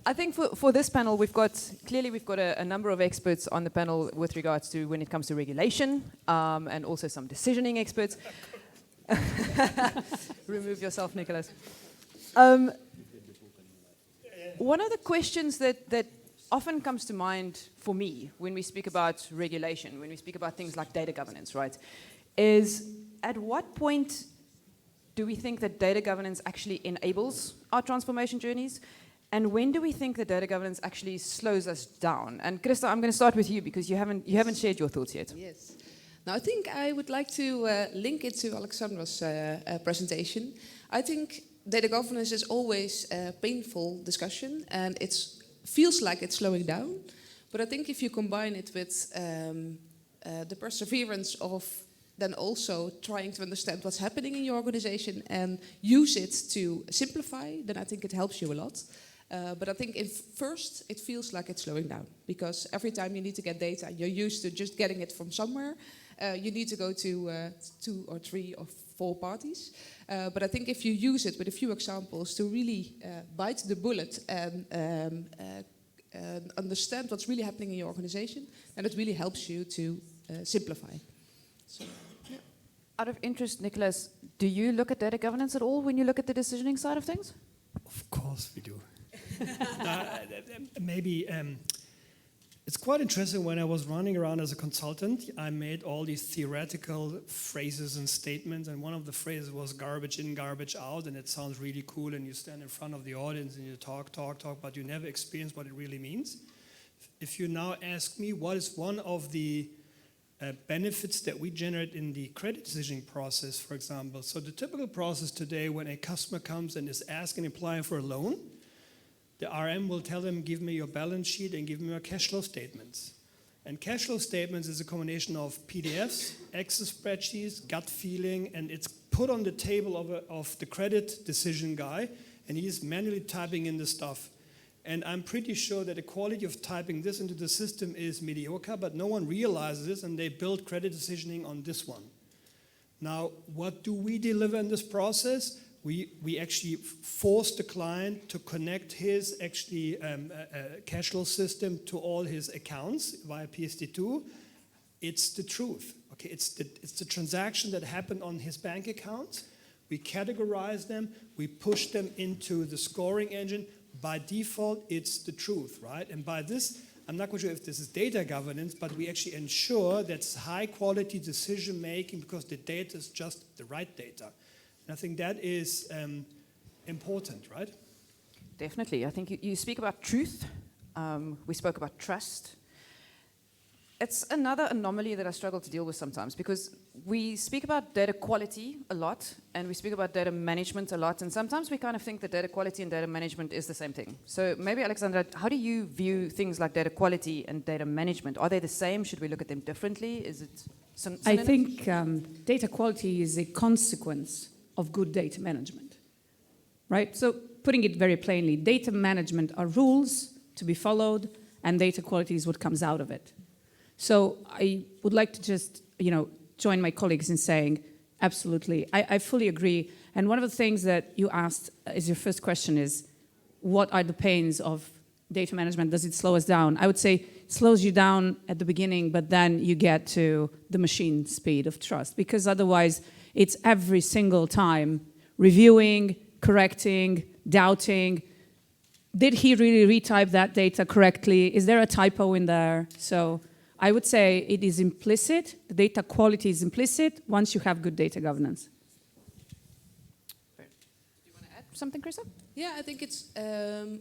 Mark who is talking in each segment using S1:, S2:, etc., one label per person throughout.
S1: I think for this panel, we've got a number of experts on the panel with regards to when it comes to regulation, and also some decisioning experts. Remove yourself, Niclas. One of the questions that often comes to mind for me when we speak about regulation, when we speak about things like data governance, right, is at what point do we think that data governance actually enables our transformation journeys? And when do we think that data governance actually slows us down? And Krista, I'm going to start with you because you haven't shared your thoughts yet.
S2: Yes. Now I think I would like to link it to Aleksandra's presentation. I think data governance is always a painful discussion, and it feels like it's slowing down. But I think if you combine it with the perseverance of then also trying to understand what's happening in your organization and use it to simplify, then I think it helps you a lot. But I think first it feels like it's slowing down, because every time you need to get data, you're used to just getting it from somewhere. You need to go to 2 or 3 or 4 parties. But I think if you use it with a few examples to really bite the bullet and understand what's really happening in your organization, then it really helps you to simplify. So, yeah.
S1: Out of interest, Niclas, do you look at data governance at all when you look at the decisioning side of things?
S3: Of course we do. Maybe it's quite interesting. When I was running around as a consultant, I made all these theoretical phrases and statements, and one of the phrases was garbage in, garbage out, and it sounds really cool, and you stand in front of the audience and you talk, but you never experience what it really means. If you now ask me what is one of the benefits that we generate in the credit decisioning process, for example. So the typical process today, when a customer comes and is asking and applying for a loan, the RM will tell them, give me your balance sheet and give me your cash flow statements. And cash flow statements is a combination of PDFs, Excel spreadsheets, gut feeling, and it's put on the table of the credit decision guy, and he's manually typing in the stuff. And I'm pretty sure that the quality of typing this into the system is mediocre, but no one realizes this, and they build credit decisioning on this one. Now, what do we deliver in this process? We actually force the client to connect his cash flow system to all his accounts via PSD2. It's the truth. Okay, it's the transaction that happened on his bank account. We categorize them. We push them into the scoring engine. By default, it's the truth, right? And by this, I'm not quite sure if this is data governance, but we actually ensure that's high quality decision making because the data is just the right data. I think that is important, right?
S1: Definitely. I think you speak about truth. We spoke about trust. It's another anomaly that I struggle to deal with sometimes, because we speak about data quality a lot and we speak about data management a lot, and sometimes we kind of think that data quality and data management is the same thing. So maybe, Aleksandra, how do you view things like data quality and data management? Are they the same? Should we look at them differently? Is it synonymous?
S4: I think data quality is a consequence of good data management, right? So putting it very plainly, data management are rules to be followed, and data quality is what comes out of it. So I would like to just, join my colleagues in saying, absolutely, I fully agree. And one of the things that you asked as your first question is, what are the pains of data management? Does it slow us down? I would say it slows you down at the beginning, but then you get to the machine speed of trust, because otherwise it's every single time reviewing, correcting, doubting. Did he really retype that data correctly? Is there a typo in there? So I would say it is implicit. The data quality is implicit once you have good data governance.
S1: Do you want to add something, Krista?
S2: Yeah, I think it's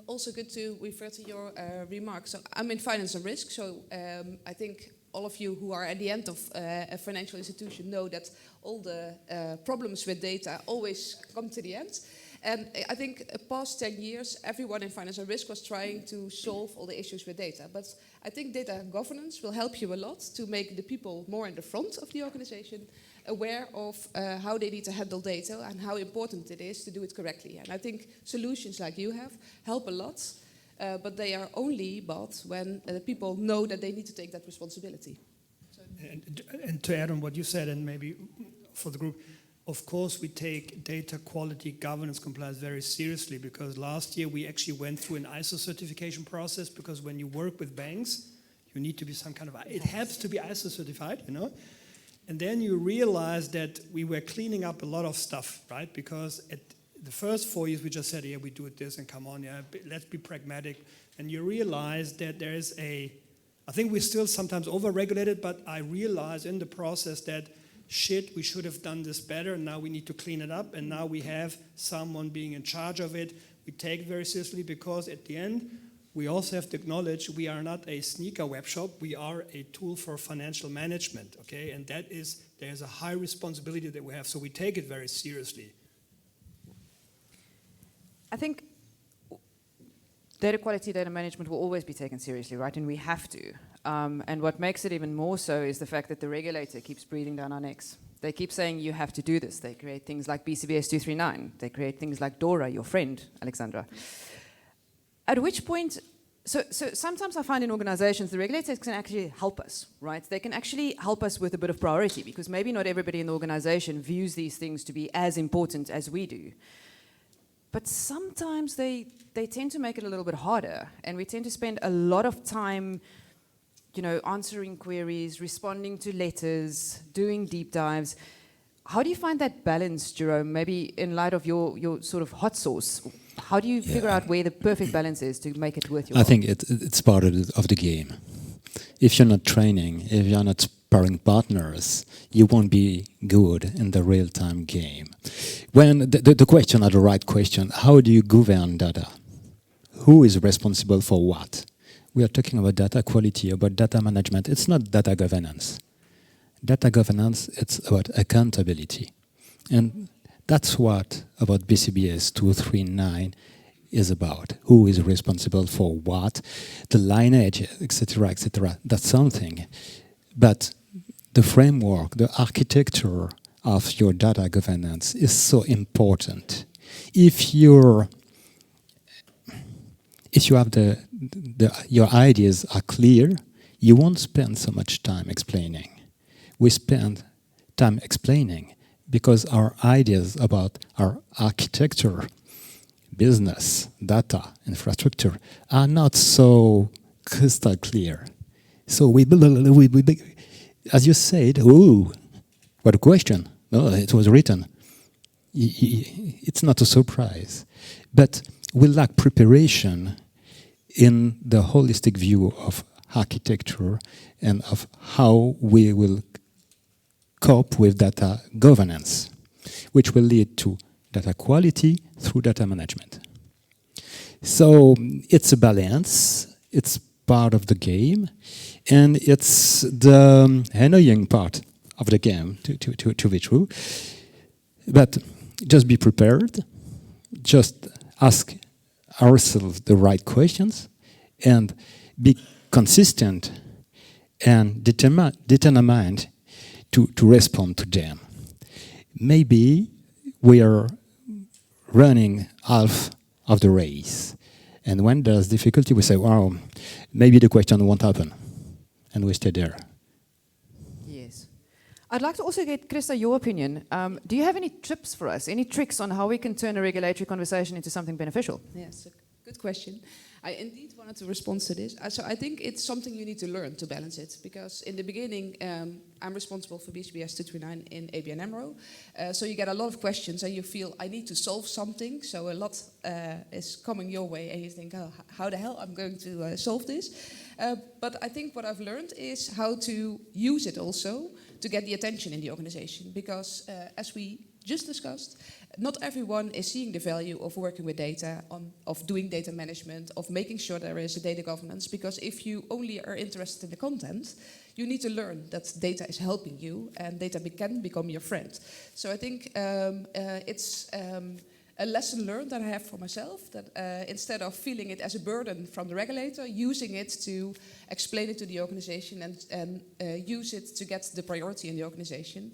S2: also good to refer to your remarks. So I'm in finance and risk, so I think all of you who are at the end of a financial institution know that all the problems with data always come to the end. And I think past 10 years, everyone in finance and risk was trying to solve all the issues with data. But I think data governance will help you a lot to make the people more in the front of the organization aware of how they need to handle data and how important it is to do it correctly. And I think solutions like you have help a lot, but they are only bought when the people know that they need to take that responsibility.
S3: And to add on what you said, and maybe for the group, of course, we take data quality governance compliance very seriously, because last year we actually went through an ISO certification process, because when you work with banks, you need to be some kind of, it helps to be ISO certified, you know? And then you realize that we were cleaning up a lot of stuff, right? Because at the first 4 years we just said, yeah, we do it this and come on, yeah, let's be pragmatic. And you realize that there is I think we're still sometimes over-regulated, but I realized in the process that shit, we should have done this better, and now we need to clean it up, and now we have someone being in charge of it. We take it very seriously, because at the end, we also have to acknowledge we are not a sneaker web shop, we are a tool for financial management, okay? And there's a high responsibility that we have, so we take it very seriously.
S1: I think data quality, data management will always be taken seriously, right? And we have to. And what makes it even more so is the fact that the regulator keeps breathing down our necks. They keep saying you have to do this. They create things like BCBS239. They create things like DORA, your friend, Aleksandra. At which point, so sometimes I find in organizations the regulators can actually help us, right? They can actually help us with a bit of priority, because maybe not everybody in the organization views these things to be as important as we do. But sometimes they tend to make it a little bit harder, and we tend to spend a lot of time, you know, answering queries, responding to letters, doing deep dives. How do you find that balance, Jérôme? Maybe in light of your sort of hot sauce, how do you figure out where the perfect balance is to make it worth your while?
S5: I think it's part of the game. If you're not training, if you're not sparring partners, you won't be good in the real-time game. When the question are the right question, how do you govern data? Who is responsible for what? We are talking about data quality, about data management. It's not data governance. Data governance, it's about accountability. And that's what about BCBS 239 is about. Who is responsible for what? The lineage, etc., etc. That's something. But the framework, the architecture of your data governance is so important. If you have your ideas are clear, you won't spend so much time explaining. We spend time explaining because our ideas about our architecture, business, data, infrastructure are not so crystal clear. So we as you said, oh, what a question. No, it was written. It's not a surprise. But we lack preparation in the holistic view of architecture and of how we will cope with data governance, which will lead to data quality through data management. So it's a balance, it's part of the game, and it's the annoying part of the game, to be true. But just be prepared, just ask ourselves the right questions, and be consistent and determined to respond to them. Maybe we are running half of the race, and when there's difficulty, we say, "Wow, maybe the question won't happen," and we stay there.
S1: Yes. I'd like to also get, Krista, your opinion. Do you have any tips for us, any tricks on how we can turn a regulatory conversation into something beneficial?
S2: Yes, a good question. I indeed wanted to respond to this. So I think it's something you need to learn to balance it, because in the beginning, I'm responsible for BCBS 239 in ABN AMRO. So you get a lot of questions and you feel, I need to solve something. So a lot is coming your way and you think, oh, how the hell I'm going to solve this? But I think what I've learned is how to use it also to get the attention in the organization. Because as we just discussed, not everyone is seeing the value of working with data, of doing data management, of making sure there is a data governance. Because if you only are interested in the content, you need to learn that data is helping you and data can become your friend. So I think it's a lesson learned that I have for myself, that instead of feeling it as a burden from the regulator, using it to explain it to the organization and use it to get the priority in the organization.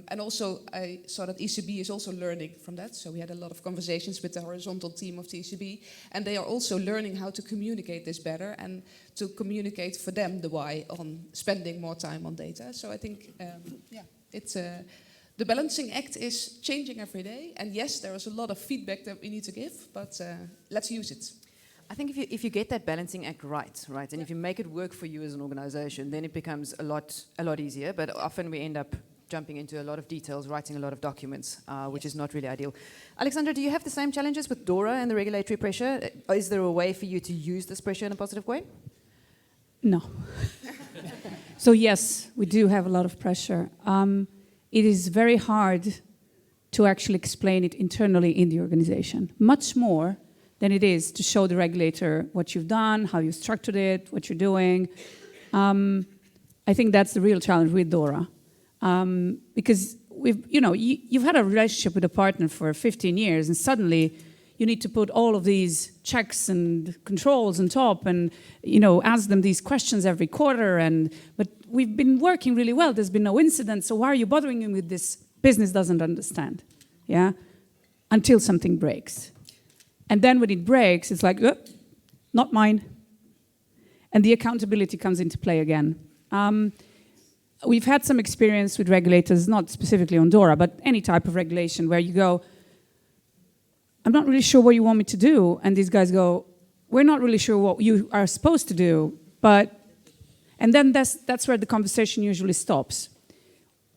S2: And also, I saw that ECB is also learning from that. So we had a lot of conversations with the horizontal team of the ECB. And they are also learning how to communicate this better and to communicate for them the why on spending more time on data. So I think, it's the balancing act is changing every day. And yes, there is a lot of feedback that we need to give, but let's use it.
S1: I think if you get that balancing act right, and if you make it work for you as an organization, then it becomes a lot easier. But often we end up jumping into a lot of details, writing a lot of documents, which is not really ideal. Aleksandra, do you have the same challenges with DORA and the regulatory pressure? Is there a way for you to use this pressure in a positive way?
S4: No. So yes, we do have a lot of pressure. It is very hard to actually explain it internally in the organization, much more than it is to show the regulator what you've done, how you structured it, what you're doing. I think that's the real challenge with DORA. Because you've had a relationship with a partner for 15 years, and suddenly you need to put all of these checks and controls on top, and ask them these questions every quarter. But we've been working really well. There's been no incident. So why are you bothering him with this? Business doesn't understand, yeah, until something breaks, and then when it breaks, it's like, not mine, and the accountability comes into play again. We've had some experience with regulators, not specifically on DORA, but any type of regulation where you go, I'm not really sure what you want me to do. And these guys go, we're not really sure what you are supposed to do. And then that's where the conversation usually stops.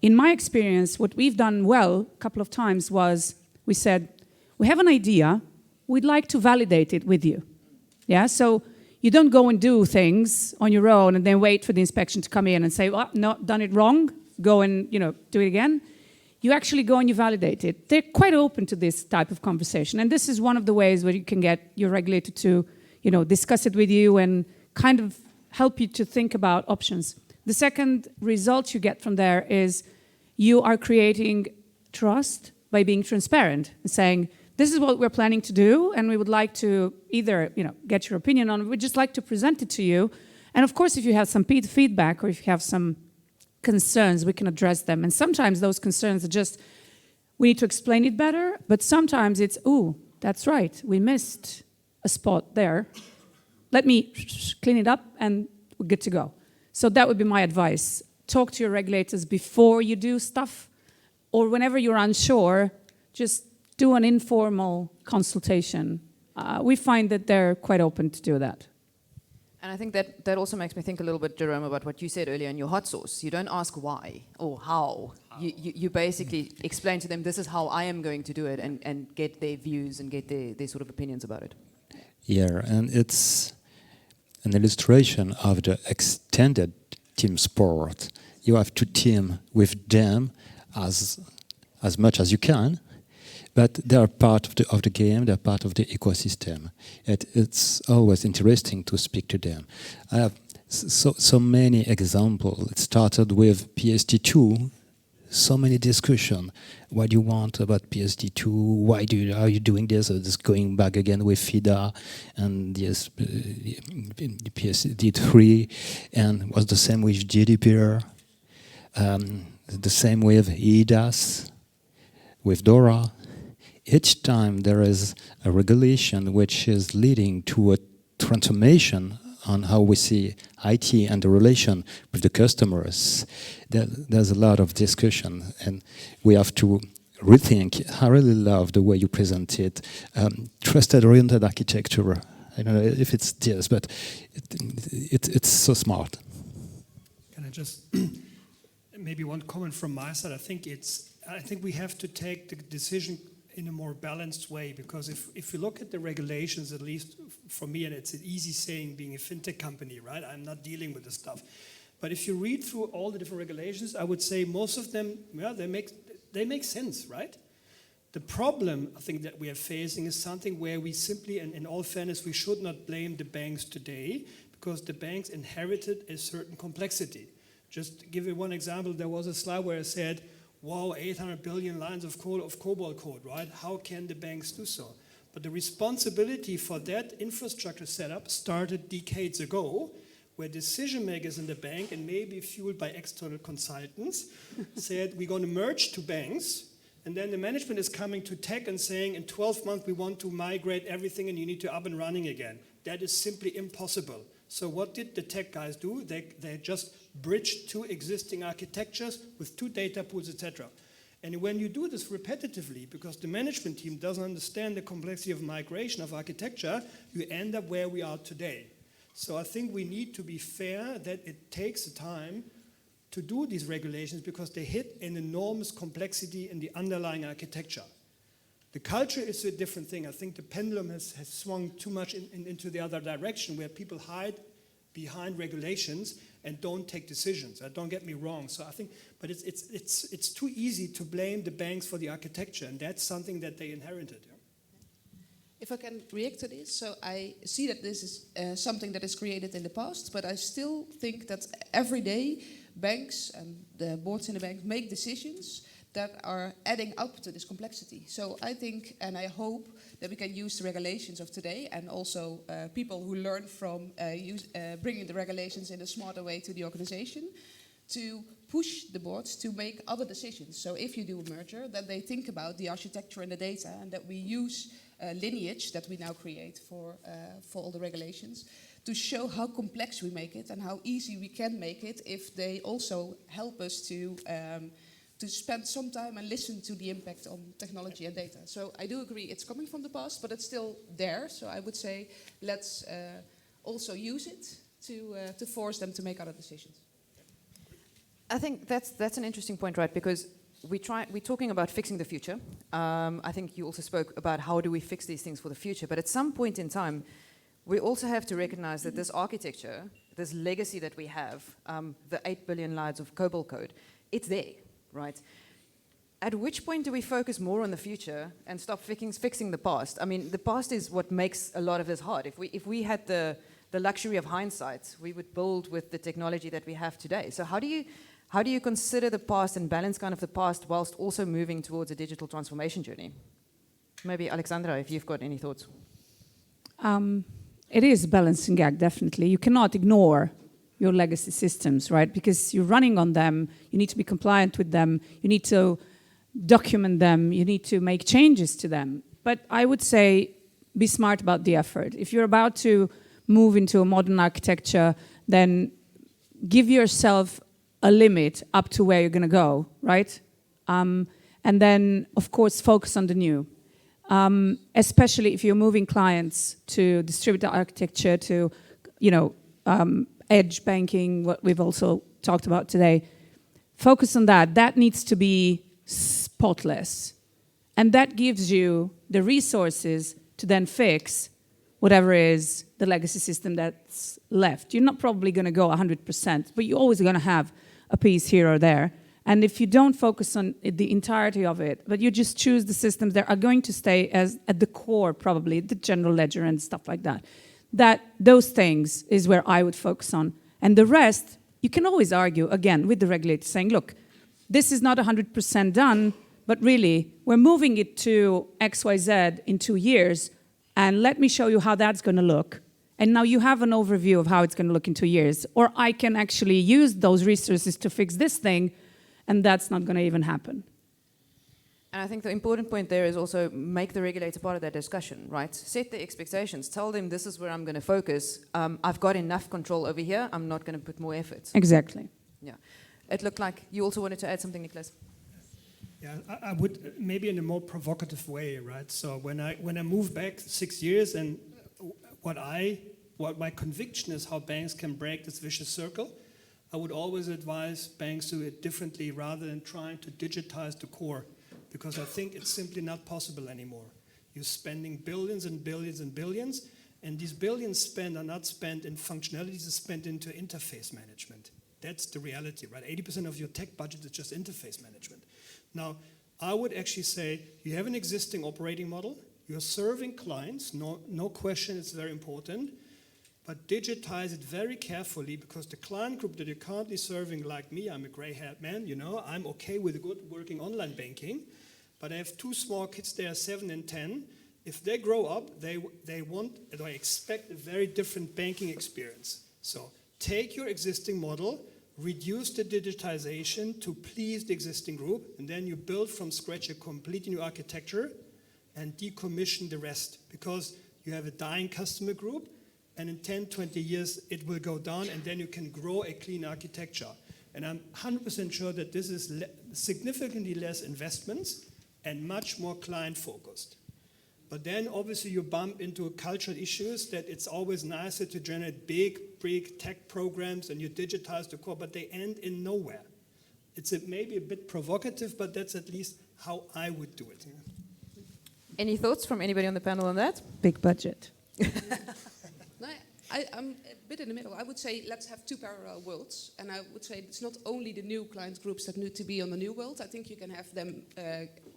S4: In my experience, what we've done well a couple of times was we said, we have an idea, we'd like to validate it with you. Yeah, so you don't go and do things on your own and then wait for the inspection to come in and say, well, no, done it wrong, go and do it again. You actually go and you validate it. They're quite open to this type of conversation. And this is one of the ways where you can get your regulator to discuss it with you and kind of help you to think about options. The second result you get from there is you are creating trust by being transparent and saying, this is what we're planning to do, and we would like to either get your opinion on it. We'd just like to present it to you. And of course, if you have some feedback or if you have some concerns, we can address them. And sometimes those concerns are just, we need to explain it better, but sometimes it's, ooh, that's right, we missed a spot there. Let me clean it up and we're good to go. So that would be my advice. Talk to your regulators before you do stuff, or whenever you're unsure, just do an informal consultation. We find that they're quite open to do that.
S1: And I think that also makes me think a little bit, Jérôme, about what you said earlier in your hot sauce. You don't ask why or how. You basically explain to them, this is how I am going to do it, and get their views and get their sort of opinions about it.
S5: Yeah, and it's an illustration of the extended team sport. You have to team with them as much as you can, but they are part of the game, they're part of the ecosystem. It's always interesting to speak to them. I have so many examples. It started with PSD2, so many discussion. What do you want about PSD2? Why are you doing this? Or just going back again with FIDA and yes, PSD3, and was the same with GDPR, the same with EDAS, with DORA. Each time there is a regulation which is leading to a transformation on how we see IT and the relation with the customers. There's a lot of discussion, and we have to rethink. I really love the way you present it. Trusted-oriented architecture. I don't know if it's this, but it's so smart.
S3: Can I just maybe one comment from my side? I think we have to take the decision in a more balanced way, because if you look at the regulations, at least for me, and it's an easy saying being a fintech company, right? I'm not dealing with this stuff. But if you read through all the different regulations, I would say most of them, well, they make sense, right? The problem, I think, that we are facing is something where we simply, and in all fairness, we should not blame the banks today, because the banks inherited a certain complexity. Just to give you one example, there was a slide where I said, wow, 800 billion lines of COBOL code, right? How can the banks do so? But the responsibility for that infrastructure setup started decades ago, where decision makers in the bank, and maybe fueled by external consultants, said, we're going to merge two banks, and then the management is coming to tech and saying, in 12 months we want to migrate everything and you need to up and running again. That is simply impossible. So what did the tech guys do? They just bridged two existing architectures with two data pools, etc. And when you do this repetitively, because the management team doesn't understand the complexity of migration of architecture, you end up where we are today. So I think we need to be fair that it takes the time to do these regulations because they hit an enormous complexity in the underlying architecture. The culture is a different thing. I think the pendulum has swung too much into the other direction where people hide behind regulations and don't take decisions. Don't get me wrong. So I think, but it's too easy to blame the banks for the architecture, and that's something that they inherited.
S2: If I can react to this, so I see that this is something that is created in the past, but I still think that every day banks and the boards in the bank make decisions that are adding up to this complexity. So I think, and I hope, that we can use the regulations of today and also people who learn from bringing the regulations in a smarter way to the organization to push the boards to make other decisions. So if you do a merger, that they think about the architecture and the data, and that we use lineage that we now create for all the regulations to show how complex we make it and how easy we can make it if they also help us to spend some time and listen to the impact on technology and data. So I do agree it's coming from the past, but it's still there. So I would say let's also use it to force them to make other decisions.
S1: I think that's an interesting point, right? Because we're talking about fixing the future. I think you also spoke about how do we fix these things for the future. But at some point in time, we also have to recognize that this architecture, this legacy that we have, the 8 billion lines of COBOL code, it's there, right? At which point do we focus more on the future and stop fixing the past? I mean, the past is what makes a lot of this hard. If we had the luxury of hindsight, we would build with the technology that we have today. So how do you consider the past and balance kind of the past whilst also moving towards a digital transformation journey? Maybe Aleksandra, if you've got any thoughts.
S4: It is a balancing act, definitely. You cannot ignore your legacy systems, right? Because you're running on them, you need to be compliant with them, you need to document them, you need to make changes to them. But I would say be smart about the effort. If you're about to move into a modern architecture, then give yourself a limit up to where you're going to go, right? And then, of course, focus on the new. Especially if you're moving clients to distributed architecture, to, edge banking, what we've also talked about today. Focus on that. That needs to be spotless. And that gives you the resources to then fix whatever is the legacy system that's left. You're not probably going to go 100%, but you're always going to have a piece here or there. And if you don't focus on the entirety of it, but you just choose the systems that are going to stay as at the core, probably, the general ledger and stuff like that, those things is where I would focus on. And the rest, you can always argue, again, with the regulator, saying, look, this is not 100% done, but really, we're moving it to XYZ in 2 years, and let me show you how that's going to look. And now you have an overview of how it's going to look in 2 years. Or I can actually use those resources to fix this thing, and that's not going to even happen.
S1: And I think the important point there is also make the regulator part of that discussion, right? Set the expectations. Tell them this is where I'm going to focus. I've got enough control over here. I'm not going to put more effort.
S4: Exactly.
S1: Yeah. It looked like you also wanted to add something, Niclas.
S3: Yeah, I would maybe in a more provocative way, right? So when I move back 6 years, and what my conviction is how banks can break this vicious circle, I would always advise banks to do it differently rather than trying to digitize the core, because I think it's simply not possible anymore. You're spending billions and billions and billions, and these billions spent are not spent in functionalities, it's spent into interface management. That's the reality, right? 80% of your tech budget is just interface management. Now, I would actually say you have an existing operating model, you're serving clients, no question, it's very important, but digitize it very carefully, because the client group that you're currently serving, like me, I'm a gray-haired man, I'm okay with good working online banking, but I have 2 small kids, they are 7 and 10. If they grow up, they expect a very different banking experience. So take your existing model, reduce the digitization to please the existing group, and then you build from scratch a completely new architecture and decommission the rest, because you have a dying customer group, and in 10, 20 years, it will go down, and then you can grow a clean architecture. And I'm 100% sure that this is significantly less investments and much more client-focused. But then obviously you bump into cultural issues that it's always nicer to generate big tech programs and you digitize the core, but they end in nowhere. It's maybe a bit provocative, but that's at least how I would do it.
S1: Any thoughts from anybody on the panel on that?
S4: Big budget.
S2: No, I'm a bit in the middle. I would say let's have two parallel worlds. And I would say it's not only the new client groups that need to be on the new world. I think you can have them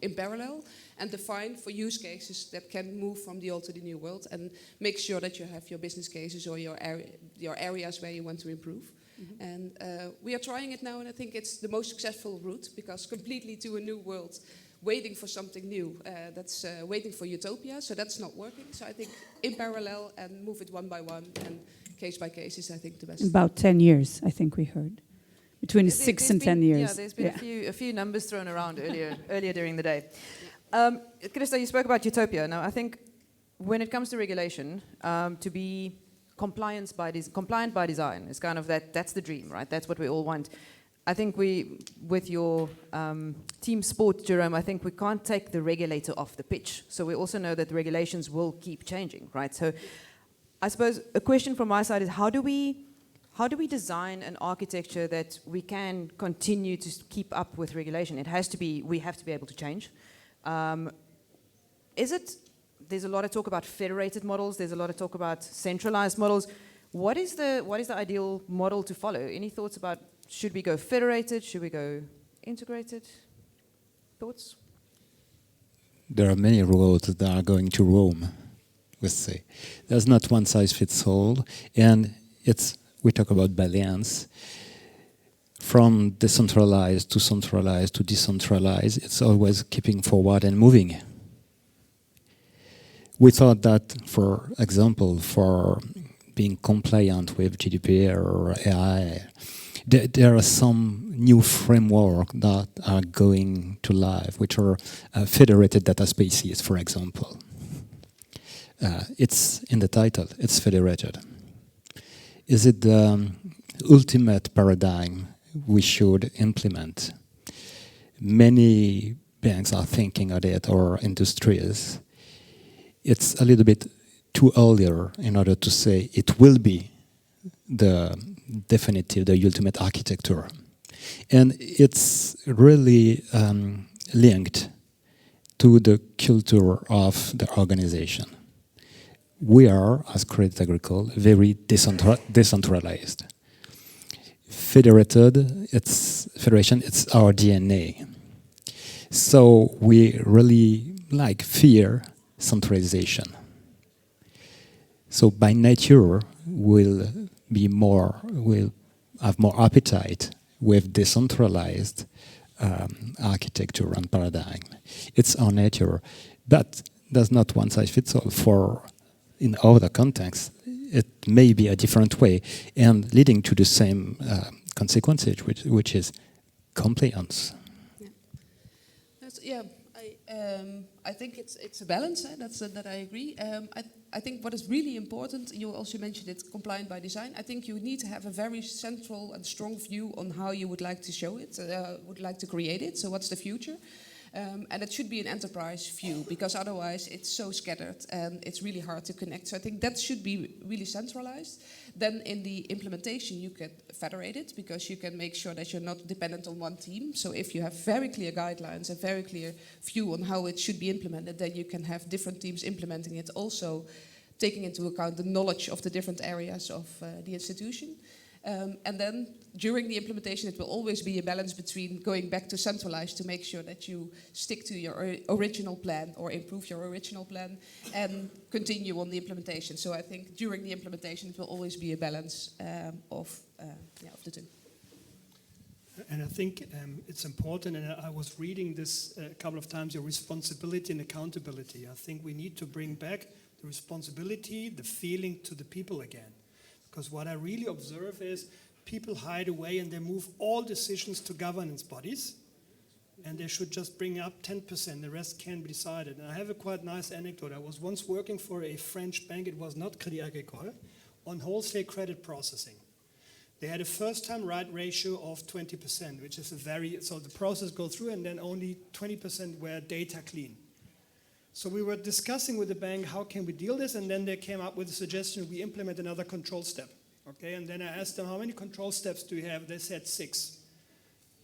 S2: in parallel and define for use cases that can move from the old to the new world and make sure that you have your business cases or your areas where you want to improve. Mm-hmm. And we are trying it now, and I think it's the most successful route, because completely to a new world, waiting for something new, that's waiting for utopia, so that's not working. So I think in parallel and move it one by one and case by case is, I think, the best.
S4: About 10 years, I think we heard. Between
S1: There's
S4: 6 and
S1: been,
S4: 10 years.
S1: Yeah, there's been a few numbers thrown around earlier during the day. Krista, you spoke about utopia. Now, I think when it comes to regulation, to be compliant by design is kind of that's the dream, right? That's what we all want. I think with your team sport, Jérôme, I think we can't take the regulator off the pitch. So we also know that the regulations will keep changing, right? So I suppose a question from my side is how do we design an architecture that we can continue to keep up with regulation? We have to be able to change. There's a lot of talk about federated models. There's a lot of talk about centralized models. What is the ideal model to follow? Any thoughts about, should we go federated? Should we go integrated? Thoughts?
S5: There are many roads that are going to Rome, we say. There's not one size fits all, and we talk about balance. From decentralized to centralized to decentralized, it's always keeping forward and moving. We thought that, for example, for being compliant with GDPR or AI, there are some new framework that are going to live, which are federated data spaces, for example. It's in the title, it's federated. Is it the ultimate paradigm we should implement? Many banks are thinking of it, or industries. It's a little bit too earlier in order to say it will be the ultimate architecture. And it's really linked to the culture of the organization. We are, as Crédit Agricole, very decentralized. Federation, it's our DNA. So we really fear centralization. So by nature, we'll have more appetite with decentralized architecture and paradigm. It's our nature, but there's not one size fits all. In other contexts, it may be a different way, and leading to the same consequences, which is compliance.
S2: Yeah. I think it's a balance. That I agree. I think what is really important, you also mentioned it, compliant by design. I think you need to have a very central and strong view on how you would like to show it, would like to create it. So what's the future? And it should be an enterprise view, because otherwise it's so scattered and it's really hard to connect. So I think that should be really centralized. Then in the implementation you can federate it, because you can make sure that you're not dependent on one team. So if you have very clear guidelines, a very clear view on how it should be implemented, then you can have different teams implementing it, also taking into account the knowledge of the different areas of the institution. And then during the implementation, it will always be a balance between going back to centralized to make sure that you stick to your original plan or improve your original plan and continue on the implementation. So I think during the implementation, it will always be a balance of the two.
S3: And I think it's important, and I was reading this a couple of times, your responsibility and accountability. I think we need to bring back the responsibility, the feeling to the people again. Because what I really observe is people hide away and they move all decisions to governance bodies, and they should just bring up 10%, the rest can be decided. And I have a quite nice anecdote. I was once working for a French bank, it was not Crédit Agricole, on wholesale credit processing. They had a first-time right ratio of 20%, which is so the process goes through and then only 20% were data clean. So we were discussing with the bank, how can we deal this? And then they came up with a suggestion, we implement another control step. Okay, and then I asked them, how many control steps do you have? They said 6.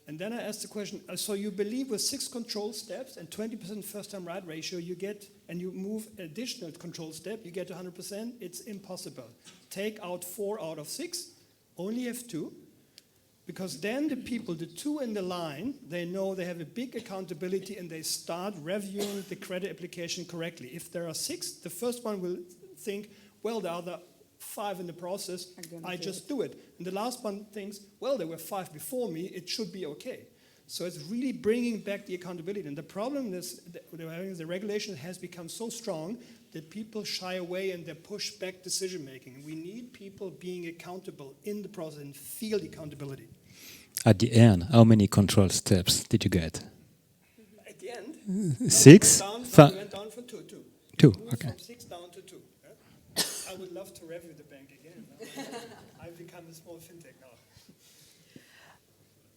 S3: And then I asked the question, so you believe with 6 control steps and 20% first-time right ratio, you get, and you move additional control step, you get 100%? It's impossible. Take out 4 out of 6, only have 2, because then the people, the 2 in the line, they know they have a big accountability and they start reviewing the credit application correctly. If there are 6, the first one will think, well, the other 5 in the process, I just do it. And the last one thinks, well, there were 5 before me, it should be okay. So it's really bringing back the accountability. And the problem is the regulation has become so strong that people shy away and they push back decision making. We need people being accountable in the process and feel the accountability.
S5: At the end, how many control steps did you get?
S3: At the end?
S5: 6?
S3: We went down from 2.
S5: 2,
S3: moved
S5: okay.
S3: from 6 down to 2. Yeah? I would love to review the bank again. I've become a small fintech now.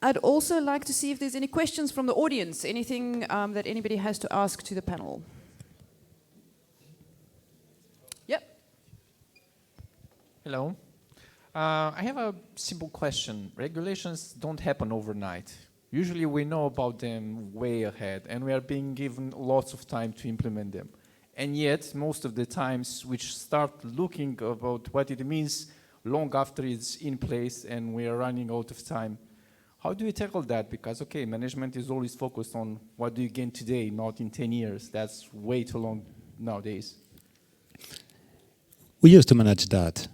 S1: I'd also like to see if there's any questions from the audience, anything that anybody has to ask to the panel. Yep.
S6: Hello. I have a simple question. Regulations don't happen overnight. Usually we know about them way ahead, and we are being given lots of time to implement them. And yet, most of the times, we start looking about what it means long after it's in place and we are running out of time. How do you tackle that? Because, okay, management is always focused on what do you gain today, not in 10 years. That's way too long nowadays.
S5: We used to manage that.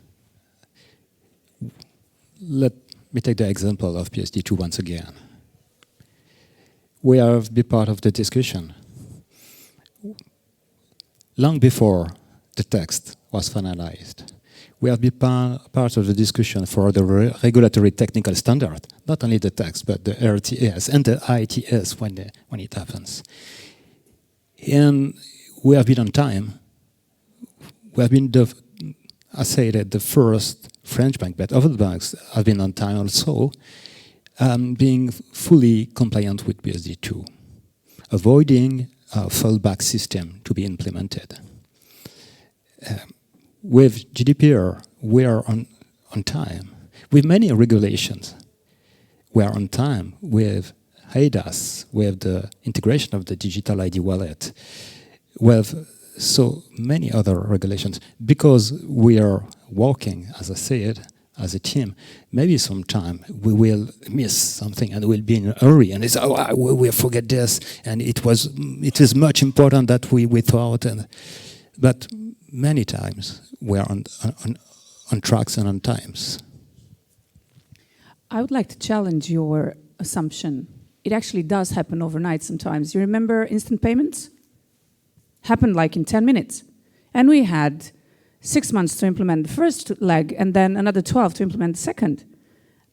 S5: Let me take the example of PSD2 once again. We have been part of the discussion. Long before the text was finalized, we have been part of the discussion for the regulatory technical standard, not only the text, but the RTS and the ITS when it happens. And we have been on time. We have been, I say that the first French bank, but other banks have been on time also, being fully compliant with PSD2, avoiding a fallback system to be implemented. With GDPR, we are on time. With many regulations, we are on time. With HIDAS, with the integration of the digital ID wallet, with so many other regulations. Because we are working, as I said, as a team, maybe sometime we will miss something and we'll be in a hurry and it's, oh, we'll forget this, and it is much important that we thought. But many times we are on tracks and on times.
S4: I would like to challenge your assumption. It actually does happen overnight sometimes. You remember instant payments? Happened like in 10 minutes. And we had 6 months to implement the first leg and then another 12 to implement the second.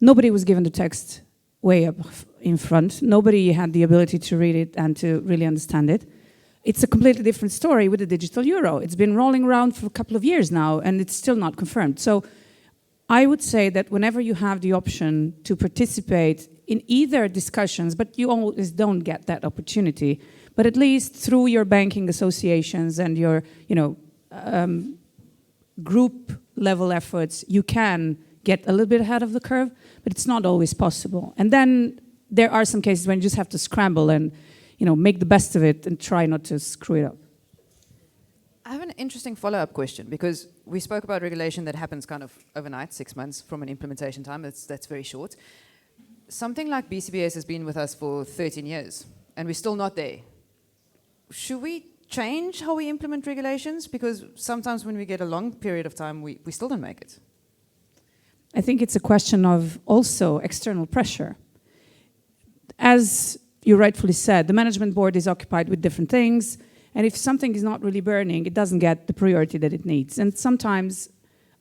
S4: Nobody was given the text way up in front. Nobody had the ability to read it and to really understand it. It's a completely different story with the digital euro. It's been rolling around for a couple of years now and it's still not confirmed. So I would say that whenever you have the option to participate in either discussions, but you always don't get that opportunity, but at least through your banking associations and your, group level efforts, you can get a little bit ahead of the curve, but it's not always possible. And then there are some cases when you just have to scramble and, make the best of it and try not to screw it up.
S1: I have an interesting follow-up question, because we spoke about regulation that happens kind of overnight, 6 months from an implementation time. That's very short. Something like BCBS has been with us for 13 years, and we're still not there. Should we change how we implement regulations? Because sometimes when we get a long period of time, we still don't make it.
S4: I think it's a question of also external pressure. As you rightfully said, the management board is occupied with different things, and if something is not really burning, it doesn't get the priority that it needs. And sometimes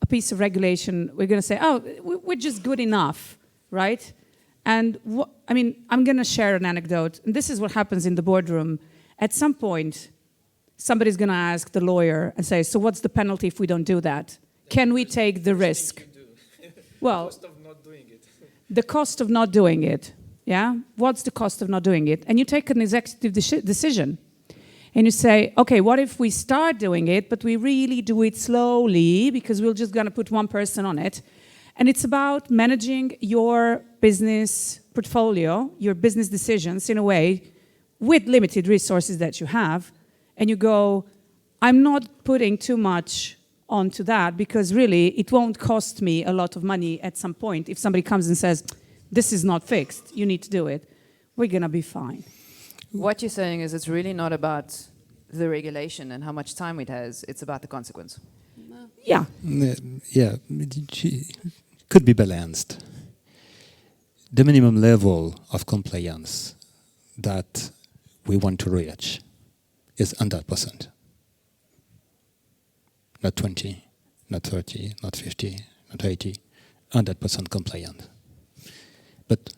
S4: a piece of regulation, we're going to say, oh, we're just good enough, right? And I'm going to share an anecdote, and this is what happens in the boardroom. At some point, somebody's going to ask the lawyer and say, so what's the penalty if we don't do that? Can we take the risk?
S6: Well,
S4: Well,
S6: cost of not doing
S4: the cost of not doing it. Yeah? What's the cost of not doing it? And you take an executive decision. And you say, okay, what if we start doing it, but we really do it slowly because we're just going to put one person on it. And it's about managing your business portfolio, your business decisions in a way with limited resources that you have. And you go, I'm not putting too much onto that because really it won't cost me a lot of money at some point. If somebody comes and says, this is not fixed, you need to do it, we're going to be fine.
S1: What you're saying is it's really not about the regulation and how much time it has, it's about the consequence.
S4: Yeah.
S5: Yeah, it could be balanced. The minimum level of compliance that we want to reach is 100%. Not 20, not 30, not 50, not 80, 100% compliant. But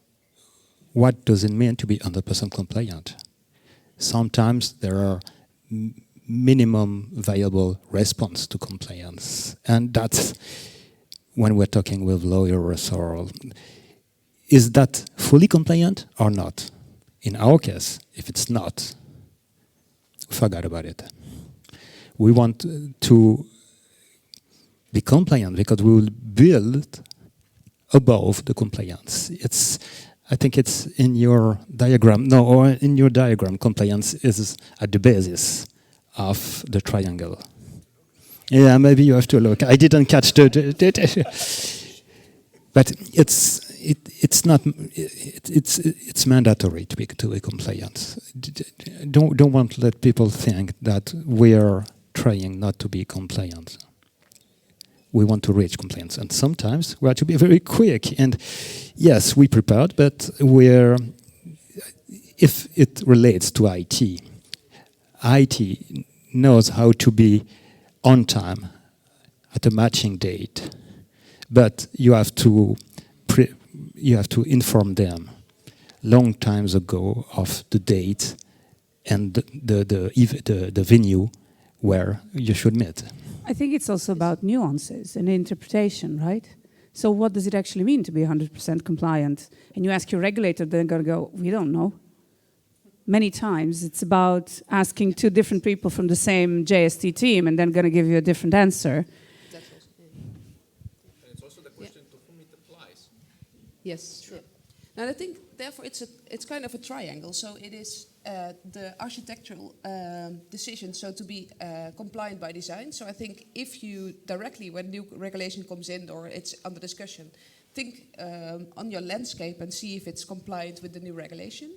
S5: what does it mean to be 100% compliant? Sometimes there are minimum viable response to compliance. And that's when we're talking with lawyers, or is that fully compliant or not? In our case, if it's not, forget about it. We want to be compliant because we will build above the compliance. I think it's in your diagram. No, or in your diagram, compliance is at the basis of the triangle. Yeah, maybe you have to look. I didn't catch the but it's not. It's mandatory to be compliant. Don't want to let people think that we are trying not to be compliant. We want to reach compliance, and sometimes we have to be very quick. And yes, we prepared, but if it relates to IT knows how to be on time at a matching date, but you have to inform them long times ago of the date and the venue where you should meet.
S4: I think it's also about nuances and interpretation, right? So what does it actually mean to be 100% compliant? And you ask your regulator, they're going to go, we don't know. Many times it's about asking two different people from the same JST team and then going to give you a different answer.
S2: That's also,
S6: And it's also the question to whom it applies.
S2: yes, sure. Now I think therefore it's kind of a triangle. So it is the architectural decision, so to be compliant by design. So I think if you directly, when new regulation comes in or it's under discussion, think on your landscape and see if it's compliant with the new regulation.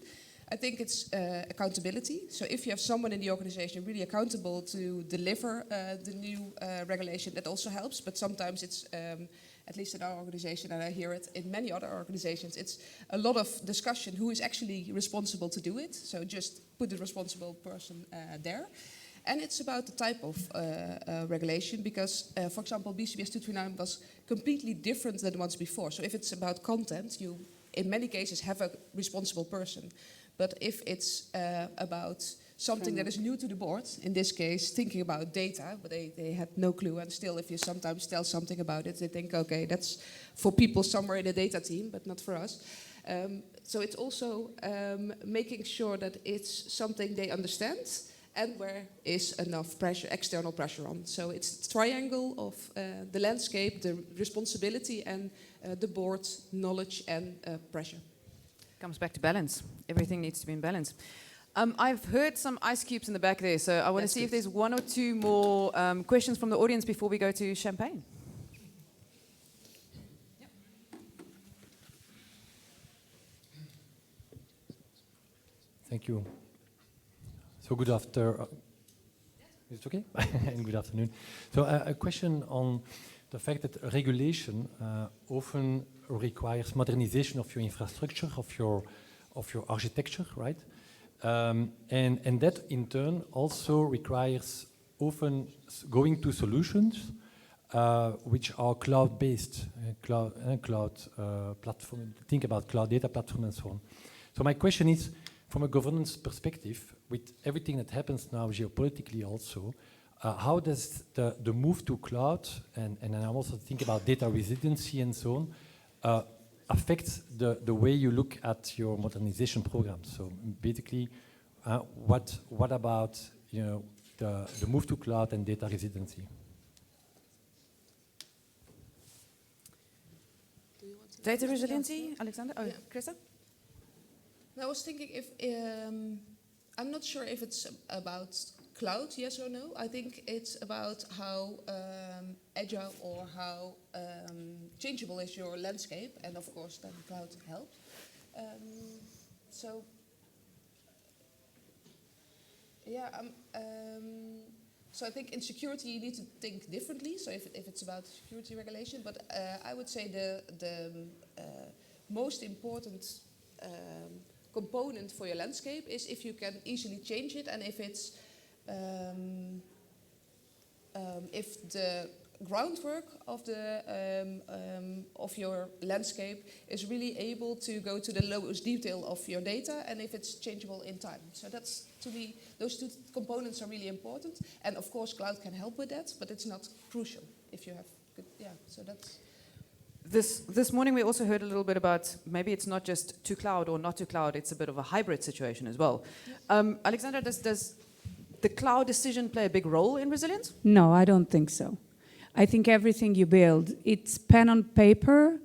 S2: I think it's accountability. So if you have someone in the organization really accountable to deliver the new regulation, that also helps. But sometimes it's, at least in our organization, and I hear it in many other organizations, it's a lot of discussion who is actually responsible to do it. So just put the responsible person there. And it's about the type of regulation because, for example, BCBS239 was completely different than the ones before. So if it's about content, you, in many cases, have a responsible person. But if it's about something that is new to the board, in this case, thinking about data, but they had no clue, and still if you sometimes tell something about it, they think, okay, that's for people somewhere in the data team, but not for us. So it's also making sure that it's something they understand and where is enough pressure, external pressure on. So it's the triangle of the landscape, the responsibility, and the board knowledge and pressure.
S1: Comes back to balance. Everything needs to be in balance. I've heard some ice cubes in the back there, so I want to see if there's one or two more questions from the audience before we go to champagne. Yep.
S7: Thank you. So good after. Is it okay? And good afternoon. So a question on the fact that regulation often requires modernization of your infrastructure, of your architecture, right? And that in turn also requires often going to solutions which are cloud-based, cloud platform. Think about cloud data platform and so on. So my question is, from a governance perspective, with everything that happens now geopolitically also, how does the move to cloud, and I also think about data residency and so on, affect the way you look at your modernization program? So basically, what about the move to cloud and data residency?
S1: Data resiliency, Aleksandra? Oh,
S2: Yeah.
S1: Krista?
S2: I was thinking if I'm not sure if it's about cloud, yes or no. I think it's about how agile or how changeable is your landscape, and of course then cloud helps. So yeah, so I think in security you need to think differently. So if it's about security regulation, but I would say the most important component for your landscape is if you can easily change it, and if it's if the groundwork of of your landscape is really able to go to the lowest detail of your data, and if it's changeable in time. So that's, to me, those two components are really important. And of course, cloud can help with that, but it's not crucial if you have good. Yeah. So that's.
S1: This morning we also heard a little bit about maybe it's not just to cloud or not to cloud, it's a bit of a hybrid situation as well. Aleksandra, does the cloud decision play a big role in resilience?
S4: No, I don't think so. I think everything you build, it's pen on paper,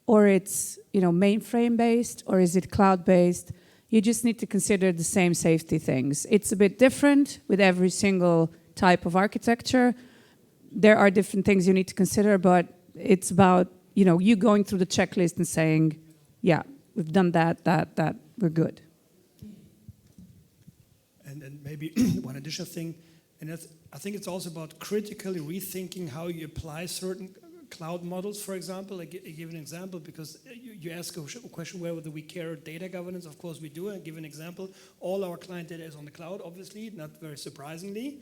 S4: or it's mainframe based, or is it cloud based? You just need to consider the same safety things. It's a bit different with every single type of architecture. There are different things you need to consider, but it's about you going through the checklist and saying, yeah, we've done that, we're good.
S3: And maybe one additional thing, and I think it's also about critically rethinking how you apply certain cloud models, for example. I give an example because you ask a question whether we care data governance. Of course we do. I give an example. All our client data is on the cloud, obviously, not very surprisingly.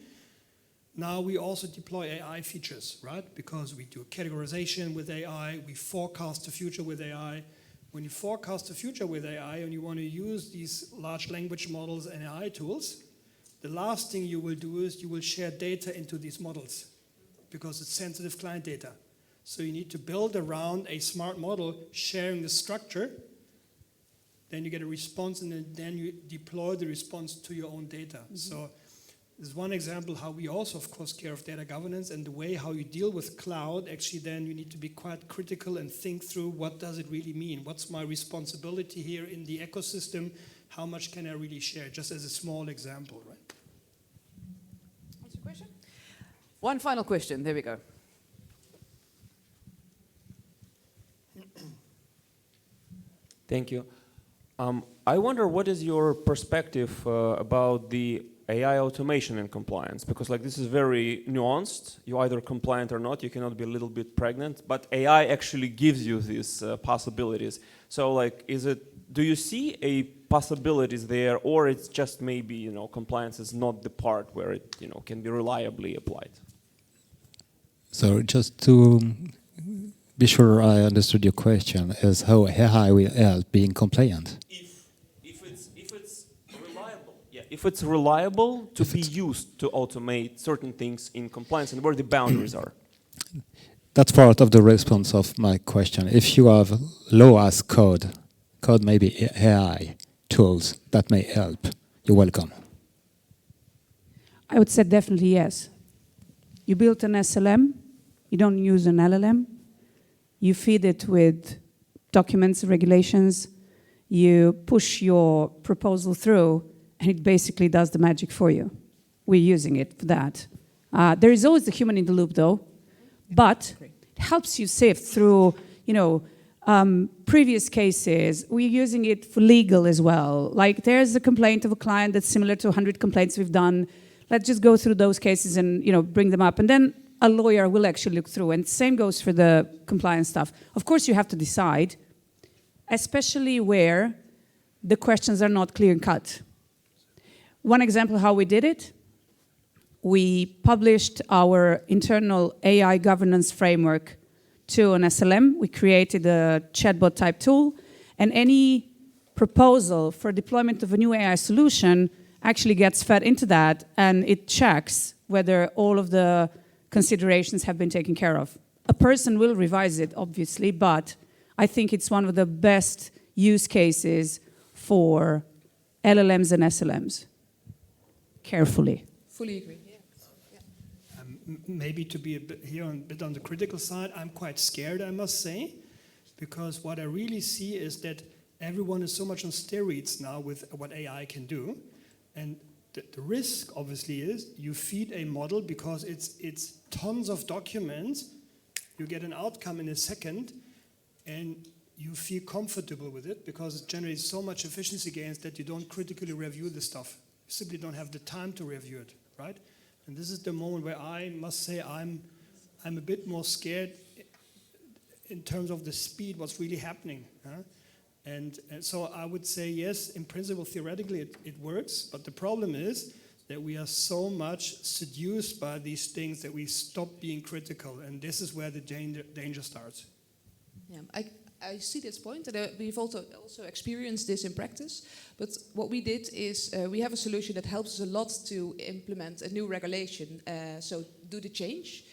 S3: Now we also deploy AI features, right? Because we do categorization with AI, we forecast the future with AI. When you forecast the future with AI and you want to use these large language models and AI tools, the last thing you will do is you will share data into these models because it's sensitive client data. So you need to build around a smart model sharing the structure. Then you get a response, and then you deploy the response to your own data. Mm-hmm. So this is one example how we also, of course, care of data governance, and the way how you deal with cloud. Actually, then you need to be quite critical and think through what does it really mean? What's my responsibility here in the ecosystem? How much can I really share? Just as a small example, right?
S1: Answer question? One final question. There we go.
S8: Thank you. I wonder what is your perspective about the AI automation in compliance, because this is very nuanced. You're either compliant or not. You cannot be a little bit pregnant, but AI actually gives you these possibilities. So do you see a possibilities there, or it's just maybe, compliance is not the part where it, can be reliably applied?
S5: So just to be sure I understood your question, is how AI will help being compliant?
S8: If it's reliable to be used to automate certain things in compliance, and where the boundaries are.
S5: That's part of the response of my question. If you have low as code may be AI tools that may help, you're welcome.
S4: I would say definitely yes. You built an SLM, you don't use an LLM, you feed it with documents, regulations, you push your proposal through, and it basically does the magic for you. We're using it for that. There is always the human in the loop, though, but it helps you sift through, previous cases. We're using it for legal as well. There's a complaint of a client that's similar to 100 complaints we've done. Let's just go through those cases and bring them up, and then a lawyer will actually look through. And same goes for the compliance stuff. Of course, you have to decide, especially where the questions are not clear and cut. One example how we did it, we published our internal AI governance framework to an SLM. We created a chatbot type tool, and any proposal for deployment of a new AI solution actually gets fed into that, and it checks whether all of the considerations have been taken care of. A person will revise it, obviously, but I think it's one of the best use cases for LLMs and SLMs. Carefully.
S2: Fully agree.
S3: Maybe to be a bit on the critical side, I'm quite scared, I must say, because what I really see is that everyone is so much on steroids now with what AI can do, and the risk obviously is you feed a model because it's tons of documents, you get an outcome in a second, and you feel comfortable with it because it generates so much efficiency gains that you don't critically review the stuff. You simply don't have the time to review it, right? And this is the moment where I must say I'm a bit more scared in terms of the speed, what's really happening. And so I would say, yes, in principle, theoretically, it works. But the problem is that we are so much seduced by these things that we stop being critical. And this is where the danger starts.
S2: Yeah, I see this point, and we've also experienced this in practice. But what we did is we have a solution that helps us a lot to implement a new regulation, so do the change.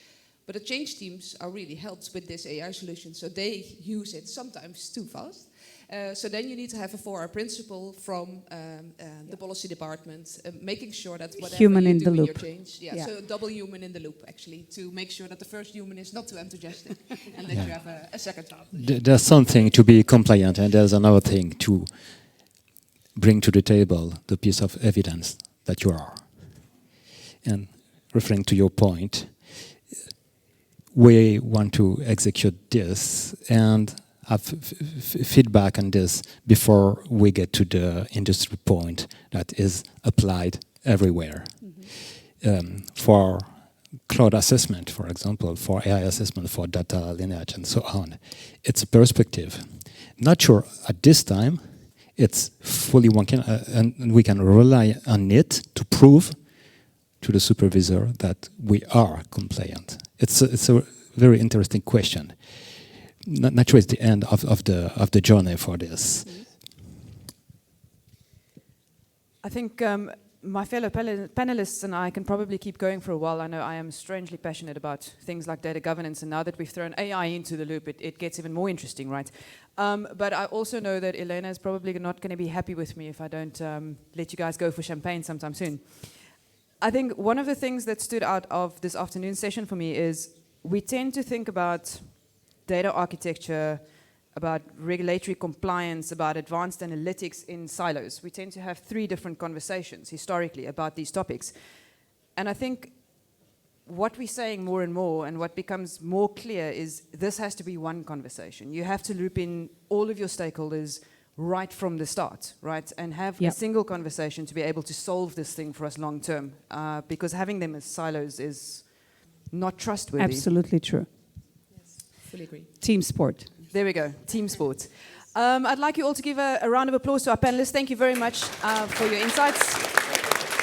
S2: But the change teams are really helped with this AI solution, so they use it sometimes too fast. So then you need to have a 4R principle from the policy department, making sure that whatever
S4: human
S2: you
S4: in
S2: do
S4: the
S2: in your
S4: loop.
S2: change, so double human in the loop actually, to make sure that the first human is not too enthusiastic and that you have a second thought.
S5: There's something to be compliant, and there's another thing to bring to the table the piece of evidence that you are. And referring to your point, we want to execute this and have feedback on this before we get to the industry point that is applied everywhere. For cloud assessment, for example, for AI assessment, for data lineage, and so on, it's a perspective. Not sure at this time it's fully working, and we can rely on it to prove to the supervisor that we are compliant. It's a very interesting question. Not sure it's the end of the journey for this.
S1: I think my fellow panelists and I can probably keep going for a while. I know I am strangely passionate about things like data governance, and now that we've thrown AI into the loop, it gets even more interesting, right? But I also know that Elena is probably not going to be happy with me if I don't let you guys go for champagne sometime soon. I think one of the things that stood out of this afternoon session for me is we tend to think about data architecture, about regulatory compliance, about advanced analytics in silos. We tend to have 3 different conversations historically about these topics. And I think what we're saying more and more, and what becomes more clear, is this has to be one conversation. You have to loop in all of your stakeholders right from the start, right? And have a single conversation to be able to solve this thing for us long term. Because having them as silos is not trustworthy.
S4: Absolutely true.
S2: Fully agree.
S4: Team sport.
S1: There we go, team sport. I'd like you all to give a round of applause to our panelists. Thank you very much for your insights.